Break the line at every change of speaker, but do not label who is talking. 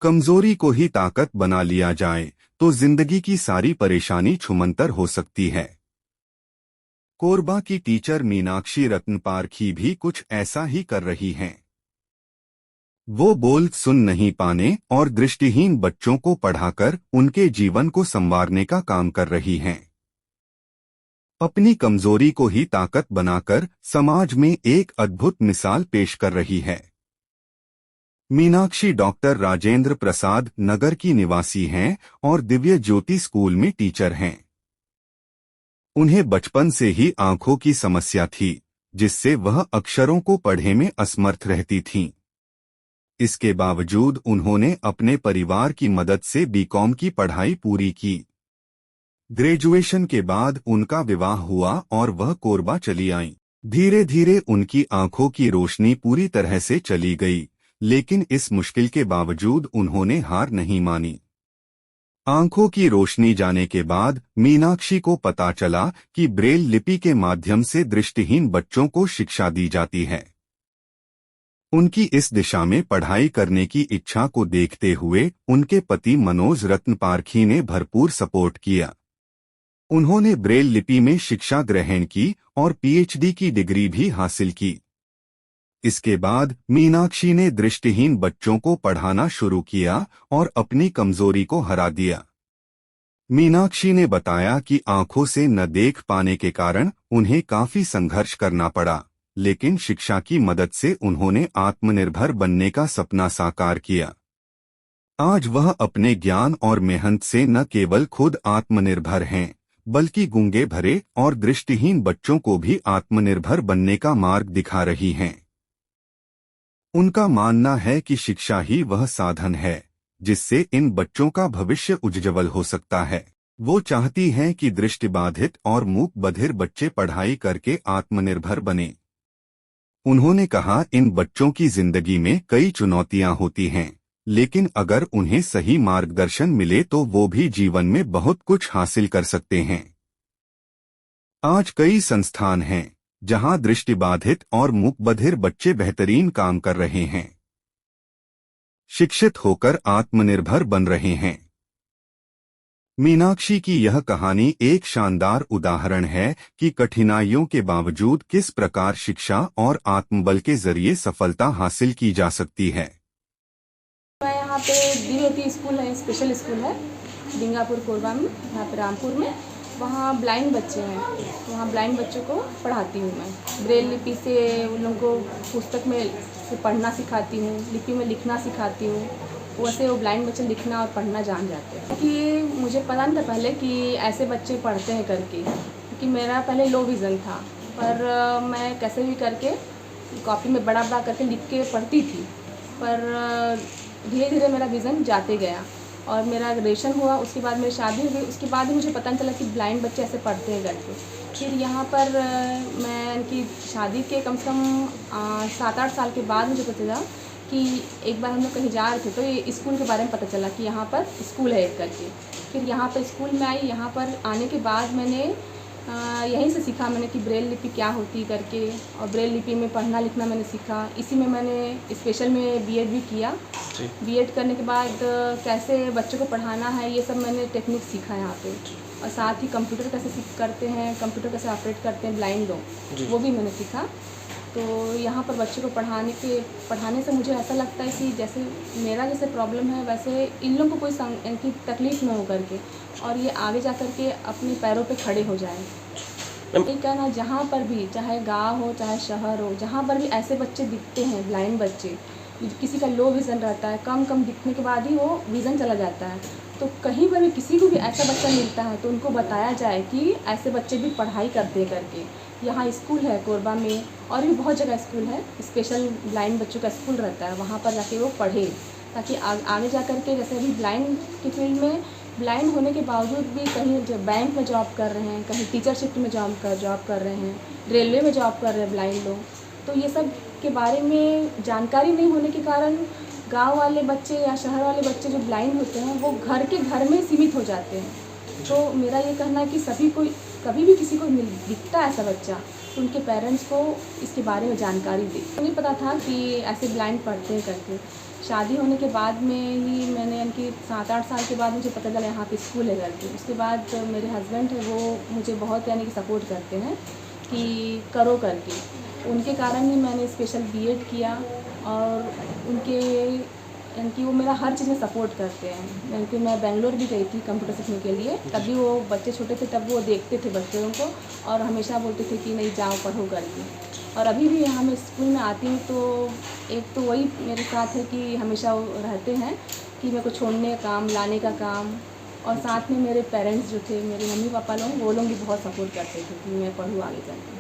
कमजोरी को ही ताकत बना लिया जाए तो जिंदगी की सारी परेशानी छुमंतर हो सकती है। कोरबा की टीचर मीनाक्षी रत्नपारखी भी कुछ ऐसा ही कर रही हैं। वो बोल सुन नहीं पाने और दृष्टिहीन बच्चों को पढ़ाकर उनके जीवन को संवारने का काम कर रही हैं। अपनी कमजोरी को ही ताकत बनाकर समाज में एक अद्भुत मिसाल पेश कर रही है। मीनाक्षी डॉक्टर राजेंद्र प्रसाद नगर की निवासी हैं और दिव्य ज्योति स्कूल में टीचर हैं। उन्हें बचपन से ही आंखों की समस्या थी, जिससे वह अक्षरों को पढ़ने में असमर्थ रहती थीं। इसके बावजूद उन्होंने अपने परिवार की मदद से बीकॉम की पढ़ाई पूरी की। ग्रेजुएशन के बाद उनका विवाह हुआ और वह कोरबा चली आईं। धीरे धीरे उनकी आंखों की रोशनी पूरी तरह से चली गई, लेकिन इस मुश्किल के बावजूद उन्होंने हार नहीं मानी। आंखों की रोशनी जाने के बाद मीनाक्षी को पता चला कि ब्रेल लिपि के माध्यम से दृष्टिहीन बच्चों को शिक्षा दी जाती है। उनकी इस दिशा में पढ़ाई करने की इच्छा को देखते हुए उनके पति मनोज रत्नपारखी ने भरपूर सपोर्ट किया। उन्होंने ब्रेल लिपि में शिक्षा ग्रहण की और पीएचडी की डिग्री भी हासिल की। इसके बाद मीनाक्षी ने दृष्टिहीन बच्चों को पढ़ाना शुरू किया और अपनी कमजोरी को हरा दिया। मीनाक्षी ने बताया कि आंखों से न देख पाने के कारण उन्हें काफी संघर्ष करना पड़ा, लेकिन शिक्षा की मदद से उन्होंने आत्मनिर्भर बनने का सपना साकार किया। आज वह अपने ज्ञान और मेहनत से न केवल खुद आत्मनिर्भर हैं, बल्कि गूंगे भरे और दृष्टिहीन बच्चों को भी आत्मनिर्भर बनने का मार्ग दिखा रही हैं। उनका मानना है कि शिक्षा ही वह साधन है जिससे इन बच्चों का भविष्य उज्ज्वल हो सकता है। वो चाहती हैं कि दृष्टिबाधित और मूक बधिर बच्चे पढ़ाई करके आत्मनिर्भर बने। उन्होंने कहा, इन बच्चों की जिंदगी में कई चुनौतियां होती हैं, लेकिन अगर उन्हें सही मार्गदर्शन मिले तो वो भी जीवन में बहुत कुछ हासिल कर सकते हैं। आज कई संस्थान हैं जहां दृष्टिबाधित और मूकबधिर बच्चे बेहतरीन काम कर रहे हैं, शिक्षित होकर आत्मनिर्भर बन रहे हैं। मीनाक्षी की यह कहानी एक शानदार उदाहरण है कि कठिनाइयों के बावजूद किस प्रकार शिक्षा और आत्मबल के जरिए सफलता हासिल की जा सकती है।
मैं यहाँ पे दिव्यज्योति स्कूल है, स्पेशल स्कूल है डिंगापुर कोरबा में, यहाँ पे रामपुर में। वहाँ ब्लाइंड बच्चे हैं, वहाँ ब्लाइंड बच्चों को पढ़ाती हूँ मैं। ब्रेल लिपि से उन लोगों को पुस्तक में से पढ़ना सिखाती हूँ, लिपि में लिखना सिखाती हूँ। वैसे वो ब्लाइंड बच्चे लिखना और पढ़ना जान जाते हैं। क्योंकि मुझे पता नहीं था पहले कि ऐसे बच्चे पढ़ते हैं करके, क्योंकि मेरा पहले लो विज़न था, पर मैं कैसे भी करके कॉपी में बड़ा बड़ा करके लिख के पढ़ती थी। पर धीरे धीरे मेरा विज़न जाते गया और मेरा ग्रेजुएशन हुआ। उसके बाद मेरी शादी हो गई। उसके बाद मुझे पता नहीं चला कि ब्लाइंड बच्चे ऐसे पढ़ते हैं करके। फिर यहाँ पर मैं इनकी शादी के कम से कम 7-8 साल के बाद मुझे पता चला कि एक बार हम लोग कहीं जा रहे थे तो ये स्कूल के बारे में पता चला कि यहाँ पर स्कूल है एक करके। फिर यहाँ पर स्कूल में आई। यहाँ पर आने के बाद मैंने यहीं से सीखा मैंने कि ब्रेल लिपि क्या होती करके, और ब्रेल लिपि में पढ़ना लिखना मैंने सीखा। इसी में मैंने स्पेशल में बीएड भी किया। बीएड करने के बाद कैसे बच्चों को पढ़ाना है ये सब मैंने टेक्निक सीखा यहाँ पे, और साथ ही कंप्यूटर कैसे करते हैं, कंप्यूटर कैसे ऑपरेट करते हैं ब्लाइंड लोग, वो भी मैंने सीखा। तो यहाँ पर बच्चों को पढ़ाने से मुझे ऐसा लगता है कि जैसे मेरा जैसे प्रॉब्लम है वैसे इन लोगों को कोई इनकी तकलीफ़ ना हो करके, और ये आगे जा कर के अपने पैरों पे खड़े हो जाएं। ये कहना, जहाँ पर भी, चाहे गांव हो चाहे शहर हो, जहाँ पर भी ऐसे बच्चे दिखते हैं ब्लाइंड बच्चे, किसी का लो विज़न रहता है, कम दिखने के बाद ही वो विज़न चला जाता है, तो कहीं पर भी किसी को भी ऐसा बच्चा मिलता है तो उनको बताया जाए कि ऐसे बच्चे भी पढ़ाई करते करके। यहाँ स्कूल है कोरबा में, और भी बहुत जगह स्कूल है, स्पेशल ब्लाइंड बच्चों का स्कूल रहता है, वहाँ पर जाके वो पढ़े, ताकि आगे जा कर के, जैसे अभी ब्लाइंड की फील्ड में ब्लाइंड होने के बावजूद भी कहीं बैंक में जॉब कर रहे हैं, कहीं टीचर शिफ्ट में जॉब कर रहे हैं, रेलवे में जॉब कर रहे हैं ब्लाइंड लोग। तो ये सब के बारे में जानकारी नहीं होने के कारण गांव वाले बच्चे या शहर वाले बच्चे जो ब्लाइंड होते हैं वो घर के घर में सीमित हो जाते हैं। तो मेरा ये कहना है कि सभी को, कभी भी किसी को दिखता है ऐसा बच्चा तो उनके पेरेंट्स को इसके बारे में जानकारी दे। मुझे पता था कि ऐसे ब्लाइंड पढ़ते हैं करके, शादी होने के बाद में ही मैंने यानी कि 7-8 साल के बाद मुझे पता चला यहाँ पे स्कूल है करके। उसके बाद मेरे हस्बैंड है वो मुझे बहुत यानी कि सपोर्ट करते हैं कि करो करके। उनके कारण ही मैंने स्पेशल बीएड किया और उनके यानी कि वो मेरा हर चीज़ में सपोर्ट करते हैं। यानी कि मैं बेंगलोर भी गई थी कंप्यूटर सीखने के लिए, तब भी वो बच्चे छोटे थे तब वो देखते थे बच्चों को और हमेशा बोलते थे कि नहीं जाओ पढ़ो करके। और अभी भी यहाँ मैं स्कूल में आती हूँ तो एक तो वही मेरे साथ है कि हमेशा वो रहते हैं कि मेरे को छोड़ने का काम, लाने का काम, और साथ में मेरे पेरेंट्स जो थे, मेरे मम्मी पापा लोग, वो लोग भी बहुत सपोर्ट करते थे कि मैं पढ़ूँ आगे चल के।